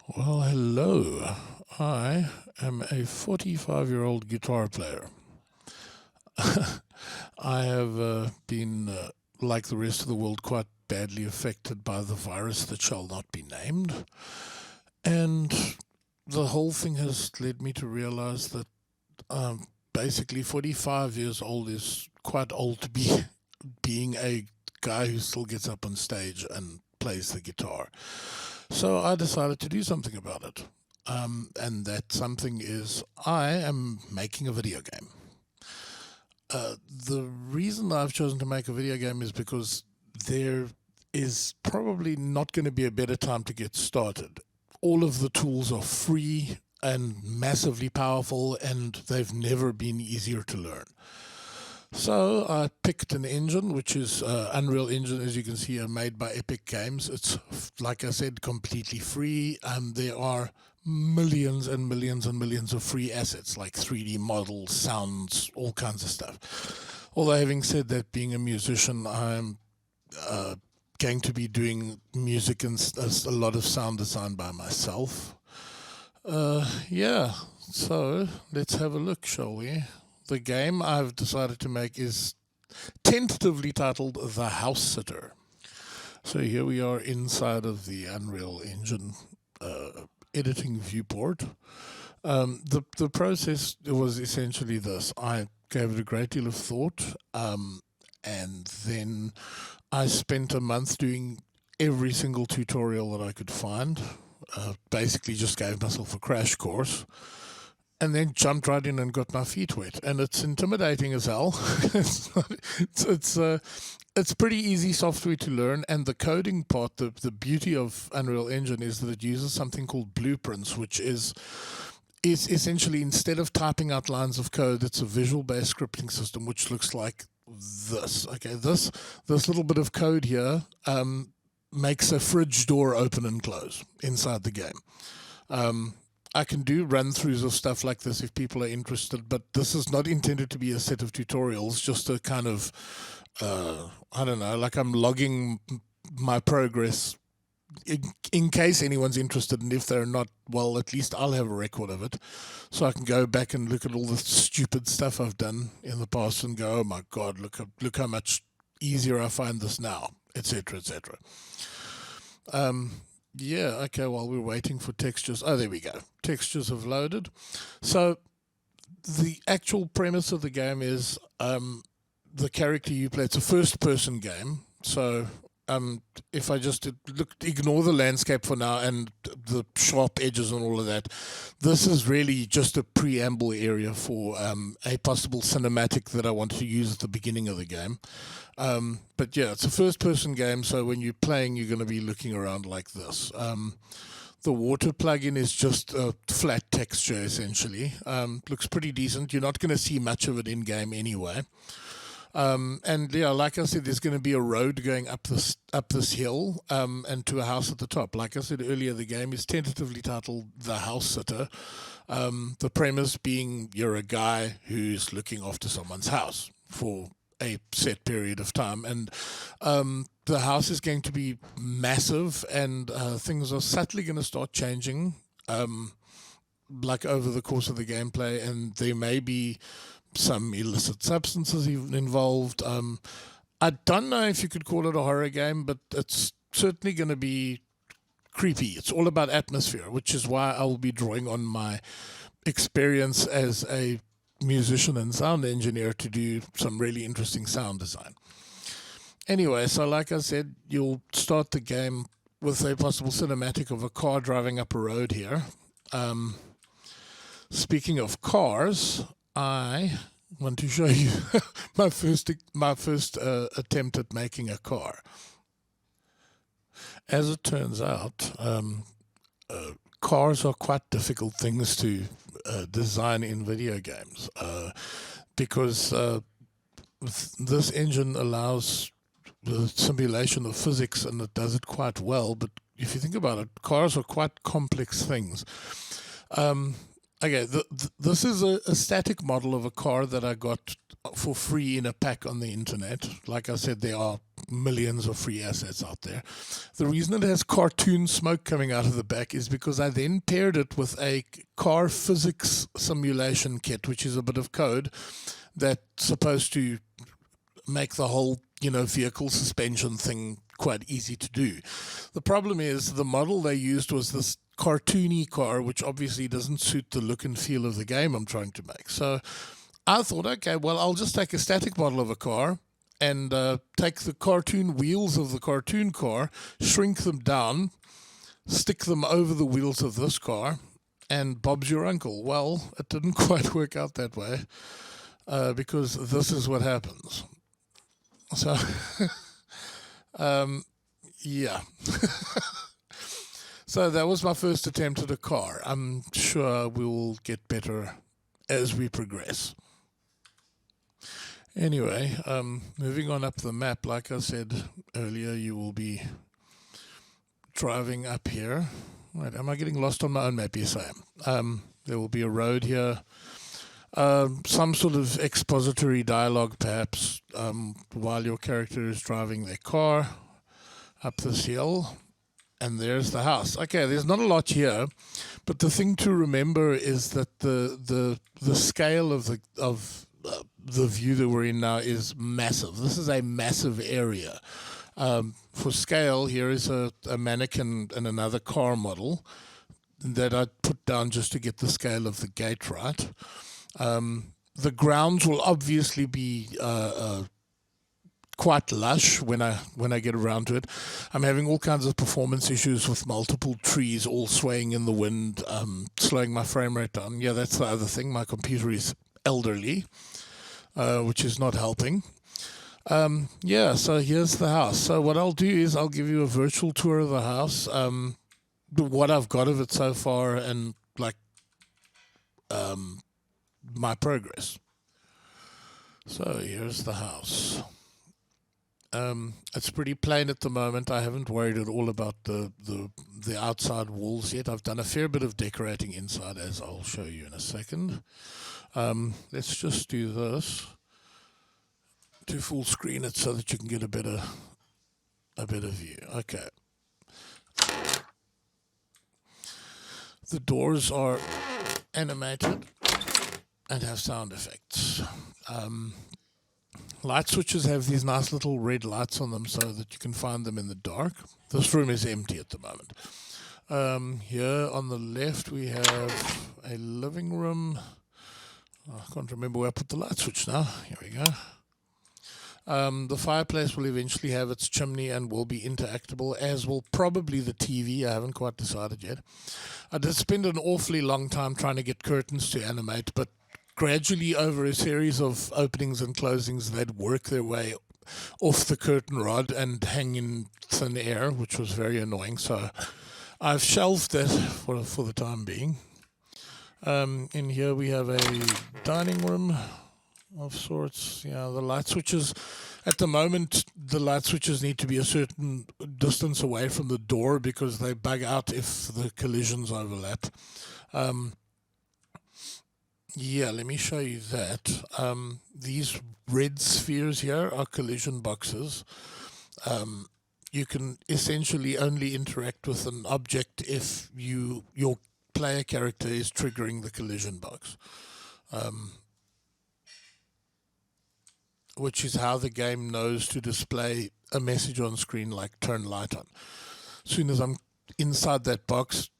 Well, hello. I am a 45-year-old guitar player. I have been, like the rest of the world, quite badly affected by the virus that shall not be named. And the whole thing has led me to realize that basically 45 years old is quite old to be being a guy who still gets up on stage and plays the guitar. So I decided to do something about it. And that something is I am making a video game. The reason I've chosen to make a video game is because there is probably not going to be a better time to get started. All of the tools are free and massively powerful, and they've never been easier to learn. So I picked an engine, which is Unreal Engine, as you can see, made by Epic Games. It's, like I said, completely free. There are millions and millions and millions of free assets like 3D models, sounds, all kinds of stuff. Although, having said that, being a musician, I'm going to be doing music and a lot of sound design by myself. Yeah, so let's have a look, shall we? The game I've decided to make is tentatively titled The House Sitter. So here we are inside of the Unreal Engine editing viewport. The process was essentially this: I gave it a great deal of thought, and then I spent a month doing every single tutorial that I could find. Basically, just gave myself a crash course and then jumped right in and got my feet wet. And it's intimidating as hell. It's pretty easy software to learn, and the coding part, the beauty of Unreal Engine is that it uses something called blueprints, which is essentially, instead of typing out lines of code, it's a visual-based scripting system which looks like this. Okay, this little bit of code here makes a fridge door open and close inside the game. I can do run-throughs of stuff like this if people are interested, but this is not intended to be a set of tutorials, just a kind of, I don't know, like I'm logging my progress in case anyone's interested, and if they're not, well, at least I'll have a record of it, so I can go back and look at all the stupid stuff I've done in the past and go, oh my God, look how much easier I find this now, etc., etc. Yeah, okay, while we're waiting for textures. Oh, there we go. Textures have loaded. So the actual premise of the game is the character you play. It's a first-person game. So if I just ignore the landscape for now and the sharp edges and all of that, this is really just a preamble area for a possible cinematic that I want to use at the beginning of the game. But yeah, it's a first-person game, so when you're playing, you're going to be looking around like this. The water plugin is just a flat texture, essentially. Looks pretty decent. You're not going to see much of it in-game anyway. And yeah, like I said, there's going to be a road going up this hill and to a house at the top. Like I said earlier, the game is tentatively titled The House Sitter. The premise being you're a guy who's looking after someone's house for a set period of time, and the house is going to be massive, and things are subtly going to start changing, like over the course of the gameplay, and there may be some illicit substances even involved. I don't know if you could call it a horror game, but it's certainly going to be creepy. It's all about atmosphere, which is why I will be drawing on my experience as a musician and sound engineer to do some really interesting sound design. Anyway, so like I said, you'll start the game with a possible cinematic of a car driving up a road here. Speaking of cars, I want to show you my first attempt at making a car. As it turns out, cars are quite difficult things to design in video games because this engine allows the simulation of physics, and it does it quite well. But if you think about it, cars are quite complex things. Okay, this is a static model of a car that I got for free in a pack on the internet. Like I said, there are millions of free assets out there. The reason it has cartoon smoke coming out of the back is because I then paired it with a car physics simulation kit, which is a bit of code that's supposed to make the whole, vehicle suspension thing quite easy to do. The problem is the model they used was this cartoony car, which obviously doesn't suit the look and feel of the game I'm trying to make. So I thought, okay, well, I'll just take a static model of a car and take the cartoon wheels of the cartoon car, shrink them down, stick them over the wheels of this car, and Bob's your uncle. Well, it didn't quite work out that way because this is what happens. So, yeah. So that was my first attempt at a car. I'm sure we'll get better as we progress. Anyway, moving on up the map, like I said earlier, you will be driving up here. Right, am I getting lost on my own map? Yes, I am. There will be a road here. Some sort of expository dialogue, perhaps, while your character is driving their car up this hill. And there's the house. Okay, there's not a lot here, but the thing to remember is that the scale of the view that we're in now is massive. This is a massive area. For scale, here is a mannequin and another car model that I put down just to get the scale of the gate right. The grounds will obviously be quite lush when I get around to it. I'm having all kinds of performance issues with multiple trees all swaying in the wind, slowing my frame rate down. Yeah, that's the other thing. My computer is elderly, which is not helping. Yeah, so here's the house. So what I'll do is I'll give you a virtual tour of the house, what I've got of it so far, and my progress. So here's the house. It's pretty plain at the moment. I haven't worried at all about the outside walls yet. I've done a fair bit of decorating inside, as I'll show you in a second. Let's just do this to full screen it so that you can get a better view. Okay. The doors are animated and have sound effects. Light switches have these nice little red lights on them so that you can find them in the dark. This room is empty at the moment. Here on the left we have a living room. I can't remember where I put the light switch now. Here we go. The fireplace will eventually have its chimney and will be interactable, as will probably the TV. I haven't quite decided yet. I did spend an awfully long time trying to get curtains to animate, but gradually over a series of openings and closings, they'd work their way off the curtain rod and hang in thin air, which was very annoying. So I've shelved it for the time being. In here we have a dining room of sorts. Yeah, the light switches. At the moment, the light switches need to be a certain distance away from the door because they bug out if the collisions overlap. Yeah, let me show you that. These red spheres here are collision boxes. You can essentially only interact with an object if your player character is triggering the collision box, which is how the game knows to display a message on screen like turn light on. As soon as I'm inside that box,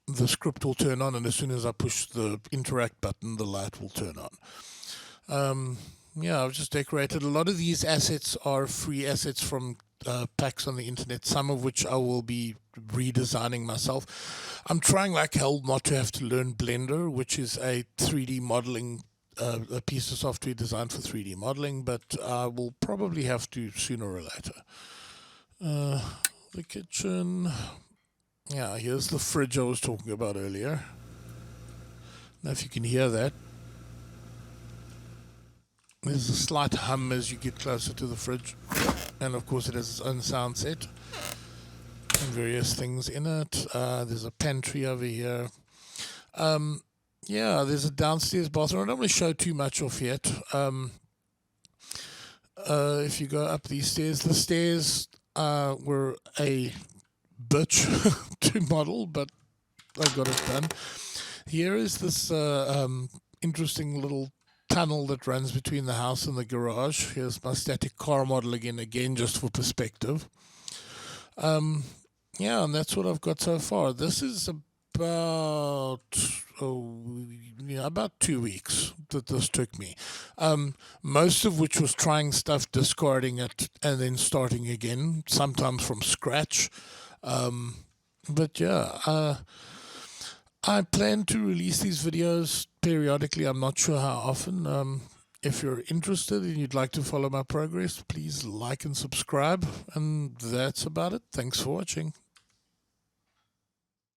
the script will turn on, and as soon as I push the interact button, the light will turn on. Yeah, I've just decorated. A lot of these assets are free assets from packs on the internet, some of which I will be redesigning myself. I'm trying like hell not to have to learn Blender, which is a 3D modeling, a piece of software designed for 3D modeling, but I will probably have to sooner or later. The kitchen. Yeah, here's the fridge I was talking about earlier. Now if you can hear that. There's a slight hum as you get closer to the fridge. And of course it has its own sound set. And various things in it. There's a pantry over here. yeah, there's a downstairs bathroom. I don't want to show too much off yet. If you go up these stairs, the stairs were a bitch to model, but I got it done. Here is this interesting little tunnel that runs between the house and the garage. Here's my static car model again, just for perspective. Yeah, and that's what I've got so far. This is about about 2 weeks that this took me. Most of which was trying stuff, discarding it, and then starting again, sometimes from scratch. But yeah, I plan to release these videos periodically. I'm not sure how often. If you're interested and you'd like to follow my progress, please like and subscribe. And that's about it. Thanks for watching.